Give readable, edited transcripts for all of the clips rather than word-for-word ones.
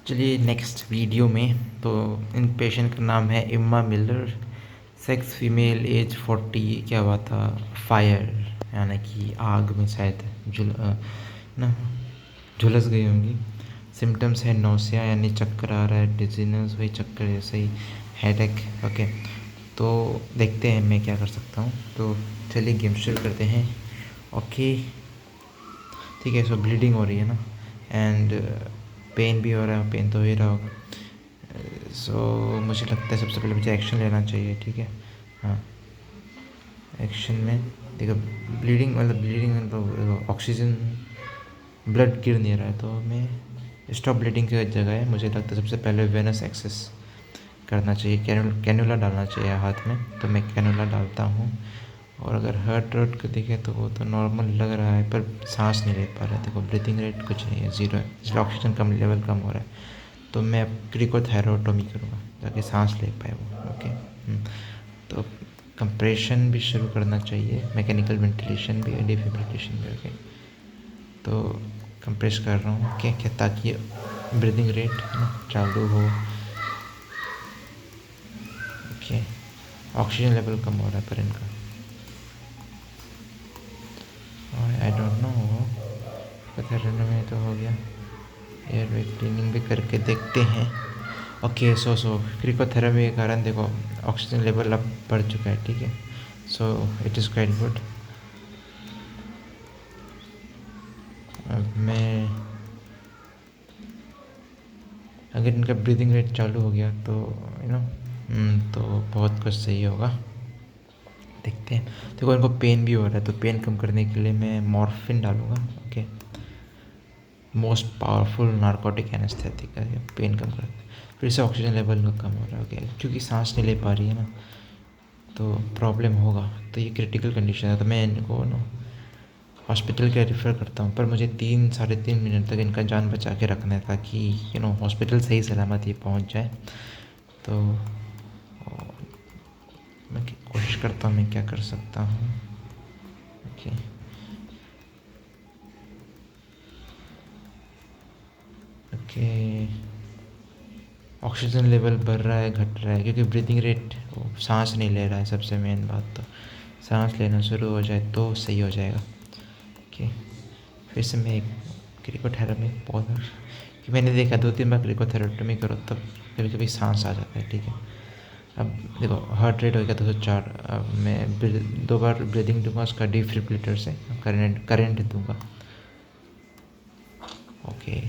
चलिए next video में। तो इन पेशेंट का नाम है इम्मा मिलर, सेक्स फीमेल, एज 40, क्या हुआ था, फायर यानी कि आग में शायद ना झुलस गई होंगी। सिम्टम्स है नौसिया यानी चक्कर आ रहा है, डिजीनेस वही चक्कर जैसे ही, हेडेक। ओके, तो देखते हैं मैं क्या कर सकता हूँ। तो चलिए गेम शुरू करते हैं। ओके ठीक है। सो ब्लीडिंग हो रही है ना, एंड पेन भी हो रहा है, पेन तो हो ही रहा होगा। सो मुझे लगता है सबसे पहले मुझे एक्शन लेना चाहिए। ठीक है, हाँ। एक्शन में देखो, ब्लीडिंग मतलब ऑक्सीजन, ब्लड गिर नहीं रहा है, तो मैं स्टॉप ब्लीडिंग की जगह है मुझे लगता है सबसे पहले वेनस एक्सेस करना चाहिए, कैनुला डालना चाहिए हाथ में। तो मैं कैनुला डालता हूँ, और अगर हार्ट रेट को देखें तो वो तो नॉर्मल लग रहा है, पर सांस नहीं ले पा रहा है। देखो ब्रीथिंग रेट कुछ नहीं है, ज़ीरो है, इसलिए ऑक्सीजन कम लेवल कम हो रहा है। तो मैं अब क्रिकोथेरोटोमी करूँगा ताकि सांस ले पाए वो। ओके, तो कंप्रेशन भी शुरू करना चाहिए, मैकेनिकल वेंटिलेशन भी, डिफिब्रिलेशन भी। ओके, तो कंप्रेस कर रहा हूँ क्या क्या, ताकि ब्रीदिंग रेट है ना चालू हो। ओके, ऑक्सीजन लेवल कम हो रहा है पर इनका, आई डोंट नो, पथरने में तो हो गया। एयरवे क्लीनिंग भी करके देखते हैं। ओके, सो क्रिकोथेरेपी के कारण देखो ऑक्सीजन लेवल अब बढ़ चुका है। ठीक है, so it is quite good. अब मैं अगर इनका ब्रीदिंग रेट चालू हो गया तो तो बहुत कुछ सही होगा। देखते हैं। देखो इनको पेन भी हो रहा है, तो पेन कम करने के लिए मैं मॉर्फिन डालूँगा। Okay, most powerful narcotic anaesthetic है, पेन कम करता है। फिर से ऑक्सीजन लेवल इनका कम हो रहा है। ओके, क्योंकि सांस नहीं ले पा रही है ना, तो प्रॉब्लम होगा। तो ये क्रिटिकल कंडीशन है, तो मैं इनको ना हॉस्पिटल के रेफ़र करता हूँ। पर मुझे 3 साढ़े 3 मिनट तक इनका जान बचा के रखना है, ताकि हॉस्पिटल सही सलामत ये पहुँच जाए। तो मैं कोशिश करता हूँ मैं क्या कर सकता हूँ। ओके, ओके, ऑक्सीजन लेवल बढ़ रहा है घट रहा है, क्योंकि ब्रीदिंग रेट, वो सांस नहीं ले रहा है। सबसे मेन बात तो सांस लेना शुरू हो जाए तो सही हो जाएगा। ओके, फिर से मैं एक क्रिकोथेरेपी पौधा कि मैंने देखा 2-3 बार क्रिकोथेरेटमी करो तब कभी कभी सांस आ जाता है। ठीक है, अब देखो हार्ट रेट हो गया 204। अब मैं 2 बार ब्रीदिंग दूंगा उसका डिफिब्रिलेटर से, करंट दूंगा। Okay,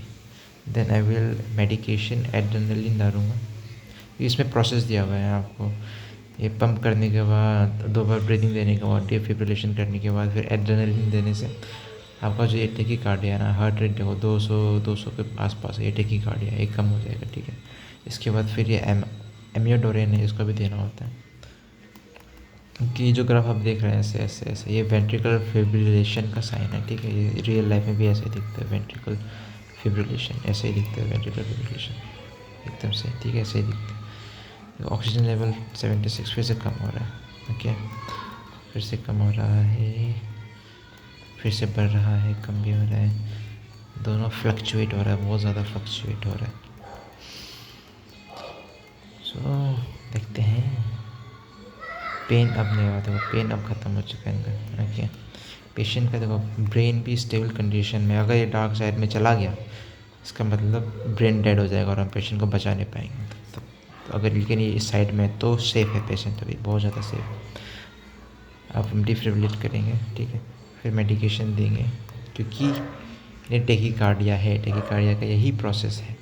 then I will medication adrenaline डालूँगा। इसमें प्रोसेस दिया हुआ है आपको, ये पंप करने के बाद 2 बार ब्रीदिंग देने के बाद डिफिब्रिलेशन करने के बाद फिर एड्रेनलिन देने से आपका जो ये टेकीकार्डिया है ना, हार्ट रेट देखो 200 के आसपास है, ये टेकीकार्डिया ये कम हो जाएगा। ठीक है, इसके बाद फिर ये एमियोडोरिन है, इसको भी देना होता है। क्योंकि जो ग्राफ आप देख रहे हैं ऐसे ऐसे ऐसे, ये वेंट्रिकुलर फिब्रिलेशन का साइन है। ठीक है, ये रियल लाइफ में भी ऐसे ही दिखता है, वेंट्रिकल फिब्रिलेशन ऐसे ही दिखता है, वेंट्रिकुलर फिब्रिलेशन एकदम से। ठीक है, ऐसे ही दिखता है। ऑक्सीजन लेवल 76 फिर से कम हो रहा है। ओके, फिर से कम हो रहा है, फिर से बढ़ रहा है, कम भी हो रहा है, दोनों फ्लक्चुएट हो रहा है, बहुत ज़्यादा फ्लक्चुएट हो रहा है। सो देखते हैं। पेन अब नहीं हो रहा, देखो पेन अब ख़त्म हो चुका है इनका। ओके, पेशेंट का देखो ब्रेन भी स्टेबल कंडीशन में, अगर ये डार्क साइड में चला गया इसका मतलब ब्रेन डेड हो जाएगा और हम पेशेंट को बचा नहीं पाएंगे। तो अगर लेकिन ये इस साइड में तो सेफ़ है पेशेंट, अभी बहुत ज़्यादा सेफ़ है। अब हम डिफिब्रिलेट करेंगे। ठीक है, फिर मेडिकेशन देंगे, क्योंकि ये टेकीकार्डिया है, टेकीकार्डिया का यही प्रोसेस है।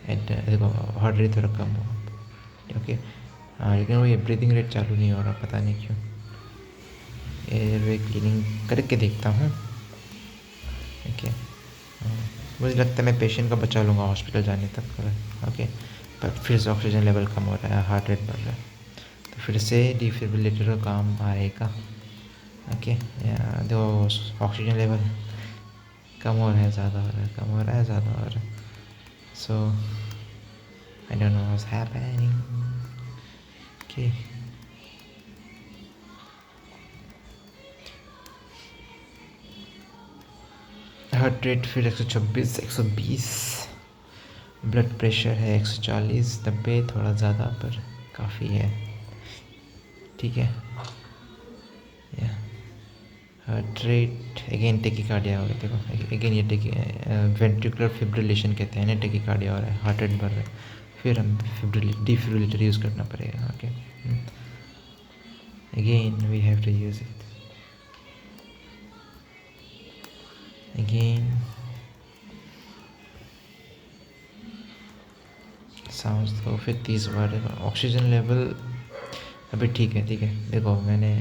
एंड देखो हार्ट रेट थोड़ा कम हो। ओके, हाँ, लेकिन वो ये ब्रीदिंग रेट चालू नहीं हो रहा, पता नहीं क्यों। एयरवे क्लीनिंग करके देखता हूँ। ओके, मुझे लगता है मैं पेशेंट को बचा लूँगा हॉस्पिटल जाने तक। ओके, पर फिर से ऑक्सीजन लेवल कम हो रहा है, हार्ट रेट बढ़ रहा है, तो फिर से डिफिब्रिलेटर का काम आएगा। ओके, देखो ऑक्सीजन लेवल कम हो रहा है, ज़्यादा हो रहा है, कम हो रहा है, ज़्यादा हो रहा है। So I don't know what's happening. Okay, heart rate फिर 126 120। ब्लड प्रेशर है 140 90, थोड़ा ज़्यादा पर काफ़ी है, ठीक है। या हार्ट रेट अगेन टेकिकार्डिया हो रहा है, देखो अगेन ये वेंट्रिकुलर फिब्रिलेशन कहते हैं ना, टेकिकार्डिया हो रहा है, हार्ट रेट बढ़ रहा है, फिर हम डिफिब्रिलेटर यूज़ करना पड़ेगा। Okay, again we have to use it again. सांस तो फिर 30 बार। ऑक्सीजन लेवल अभी ठीक है, ठीक है। देखो मैंने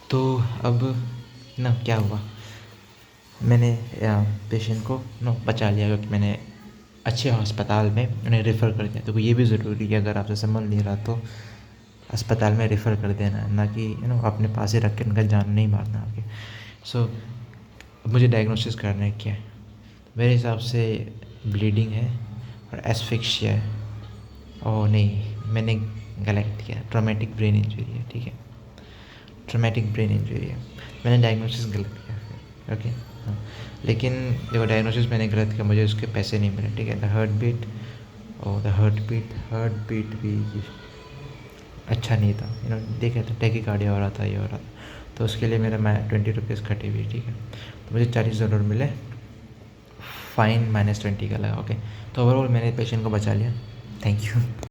तो अब ना क्या हुआ, मैंने पेशेंट को बचा लिया, क्योंकि मैंने अच्छे अस्पताल में उन्हें रेफ़र कर दिया। तो ये भी ज़रूरी है, अगर आपसे संभल नहीं रहा तो अस्पताल में रेफ़र कर देना, ना कि अपने पास ही रख के उनका जान नहीं मारना आगे। सो मुझे डायग्नोसिस करना है क्या है, मेरे हिसाब से ब्लीडिंग है और एस्फिक्सिया है। ओह नहीं, मैंने गलत किया, ट्रॉमेटिक ब्रेन इंजरी है, ठीक है, ट्रॉमेटिक ब्रेन इंजरी है। मैंने डायग्नोसिस गलत किया फिर, ओके। हाँ, लेकिन देखो डायग्नोसिस मैंने गलत किया, मुझे उसके पैसे नहीं मिले, ठीक है। द हार्ट बीट और द हार्ट बीट भी अच्छा नहीं था, देखे तो टेकिकार्डिया हो रहा था, ये हो रहा था, तो उसके लिए मेरा मैं 20 रुपीज़ कटे हुई, ठीक है। तो मुझे 40 ज़रूर मिले, फ़ाइन -20 का लगा, ओके। तो ओवरऑल मैंने पेशेंट को बचा लिया, थैंक यू।